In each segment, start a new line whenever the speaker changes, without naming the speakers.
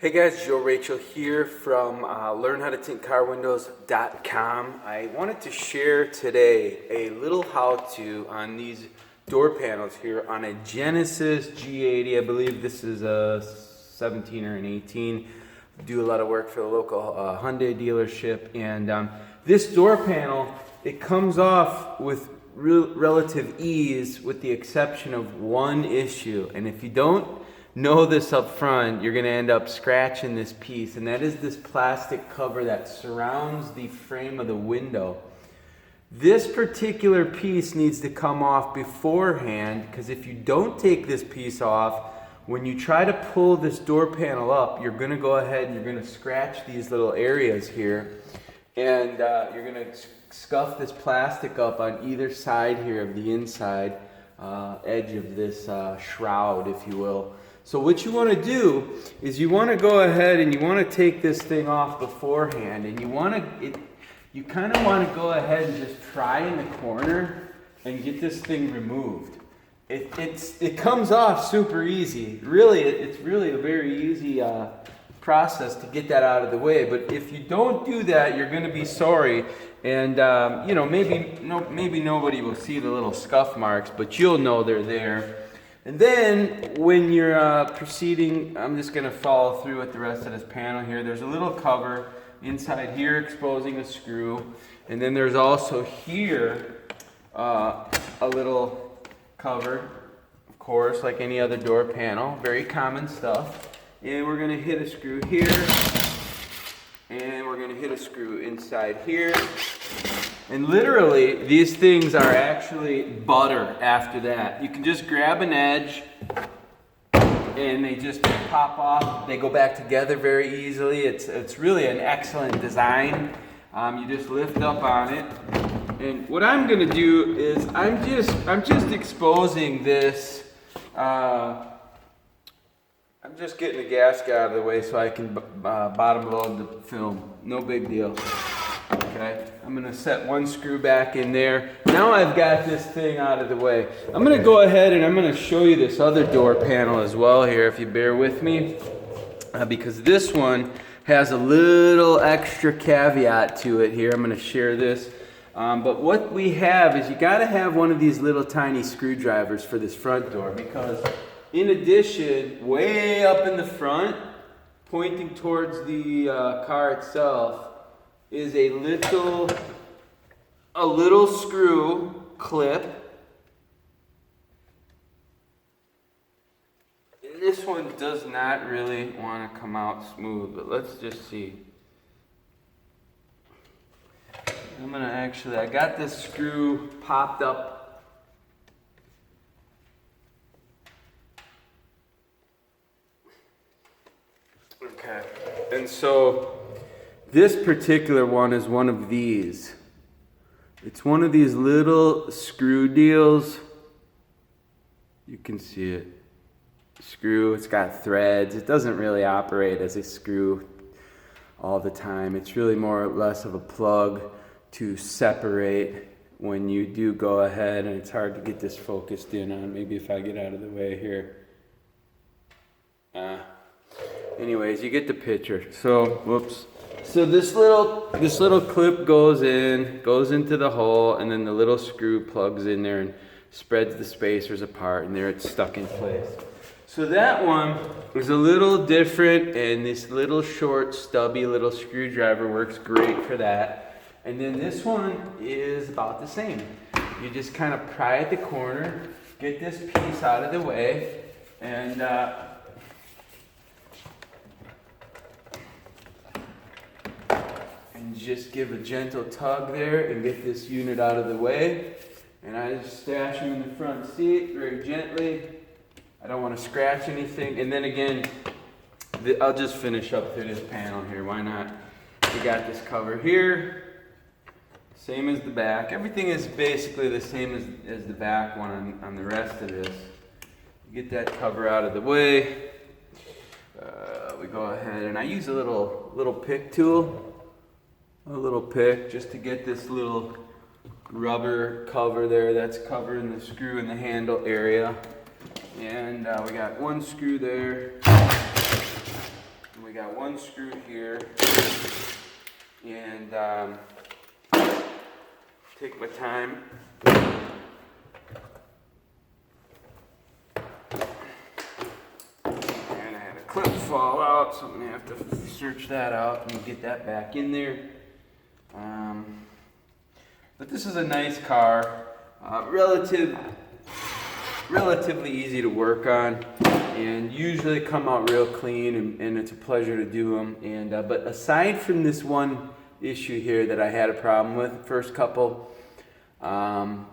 Hey guys, Joe Rachel here from LearnHowToTintCarWindows.com. I wanted to share today a little how-to on these door panels here on a Genesis G80. I believe this is a 17 or an 18. Do a lot of work for the local Hyundai dealership, and this door panel, it comes off with relative ease with the exception of one issue. And if you don't know this up front, you're going to end up scratching this piece, and that is this plastic cover that surrounds the frame of the window. This particular piece needs to come off beforehand, because if you don't take this piece off, when you try to pull this door panel up, you're going to go ahead and you're going to scratch these little areas here, and you're going to scuff this plastic up on either side here of the inside edge of this shroud, if you will. So what you want to do is you want to go ahead and you want to take this thing off beforehand, and you kind of want to go ahead and just try in the corner and get this thing removed. It comes off super easy. Really, it's really a very easy process to get that out of the way. But if you don't do that, you're going to be sorry. And maybe nobody will see the little scuff marks, but you'll know they're there. And then when you're proceeding, I'm just going to follow through with the rest of this panel here. There's a little cover inside here exposing a screw. And then there's also here a little cover, of course, like any other door panel. Very common stuff. And we're going to hit a screw here. And we're going to hit a screw inside here. And literally, these things are actually butter after that. You can just grab an edge and they just pop off. They go back together very easily. It's really an excellent design. You just lift up on it. And what I'm going to do is I'm just exposing this. I'm just getting the gasket out of the way so I can bottom load the film. No big deal. Okay, I'm going to set one screw back in there. Now I've got this thing out of the way. I'm going to go ahead and I'm going to show you this other door panel as well here, if you bear with me. Because this one has a little extra caveat to it here. I'm going to share this. But what we have is you got to have one of these little tiny screwdrivers for this front door, because in addition, way up in the front, pointing towards the car itself, is a little screw clip. This one does not really want to come out smooth, but let's just see. I got this screw popped up. Okay, and so this particular one is one of these. It's one of these little screw deals. You can see it. Screw, it's got threads. It doesn't really operate as a screw all the time. It's really more or less of a plug to separate when you do go ahead, and it's hard to get this focused in on. Maybe if I get out of the way here. Anyways, you get the picture. So, whoops. So this little clip goes into the hole, and then the little screw plugs in there and spreads the spacers apart, and there it's stuck in place. So that one is a little different, and this little short, stubby little screwdriver works great for that. And then this one is about the same. You just kind of pry at the corner, get this piece out of the way, and just give a gentle tug there and get this unit out of the way. And I just stash them in the front seat very gently. I don't want to scratch anything. And then again, I'll just finish up through this panel here. Why not? We got this cover here. Same as the back. Everything is basically the same as the back one on the rest of this. You get that cover out of the way. We go ahead and I use a little pick tool. A little pick just to get this little rubber cover there that's covering the screw in the handle area. And we got one screw there. we got one screw here, and take my time. And I had a clip fall out, so I'm gonna have to search that out and get that back in there. But this is a nice car, relatively easy to work on, and usually come out real clean, and it's a pleasure to do them. And but aside from this one issue here that I had a problem with, first couple, I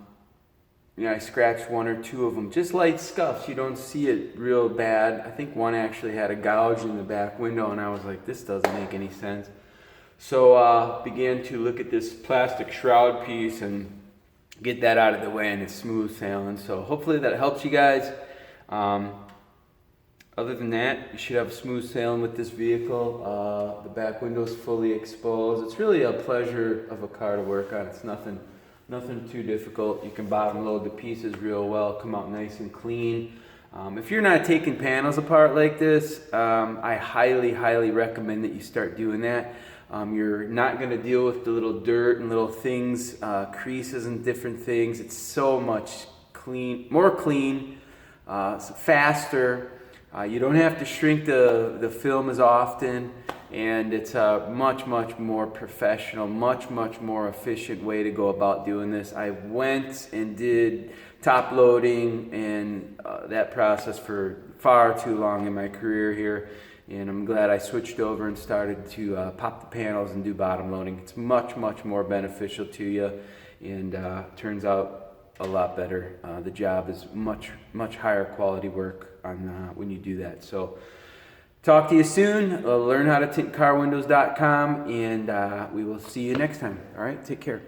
scratched one or two of them, just light scuffs. You don't see it real bad. I think one actually had a gouge in the back window, and I was like, this doesn't make any sense. So began to look at this plastic shroud piece and get that out of the way, and it's smooth sailing. So hopefully that helps you guys. Other than that, you should have smooth sailing with this vehicle. The back window is fully exposed. It's really a pleasure of a car to work on. It's nothing too difficult. You can bottom load the pieces real well, come out nice and clean. If you're not taking panels apart like this, I highly recommend that you start doing that. You're not going to deal with the little dirt and little things, creases and different things. It's so much more clean, faster. You don't have to shrink the film as often, and it's a much more professional, much more efficient way to go about doing this. I went and did top loading and that process for far too long in my career here, and I'm glad I switched over and started to pop the panels and do bottom loading. It's much more beneficial to you, and turns out a lot better. The job is much higher quality work on when you do that. So talk to you soon. Learn how to tintcarwindows.com, and we will see you next time. All right, take care.